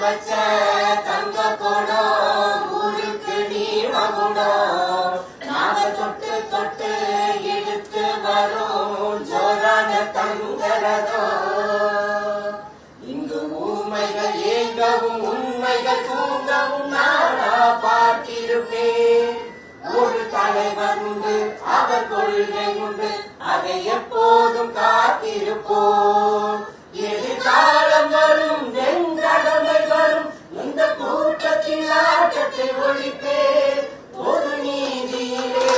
வச்ச தங்க கோடம் ஊருக்கு நீ மகுடம் நாம தொட்டு தொட்டு இழுத்து வரும் ஜோரான தங்கரதம் இங்கு ஊமைகள் ஏங்கவும் உண்மைகள் தூங்கவும் நானா பார்த்திருப்பேன் ஒரு தலைவர் உண்டு அவர் கொள்கை உண்டு அதை எப்போதும் காத்திருப்போம் எதிர்காலம் வரும் வெண்கடமை வரும் இந்த கூட்டத்தின் ஆட்டத்தை ஒழிப்பேன் ஒரு நீதியிலே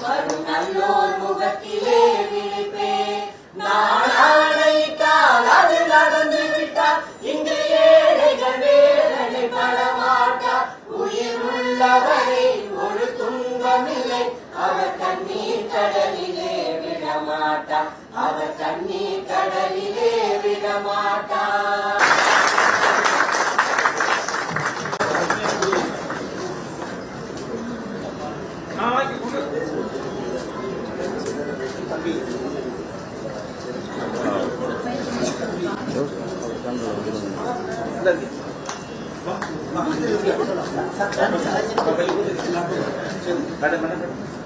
வரும் நல்லோர் முகத்திலே விழிப்பேன் நான் ஆணையிட்டால் அது நடந்து விட்டால் இங்கு ஏழைகள் வேதனை படமாட்டார் உயிர் உள்ளவரை ஒரு துன்பமில்லை அவர் கண்ணீர் கடலிலே விடமாட்டார் அவர் கண்ணீர் கடலிலே விடமாட்டார் Madam.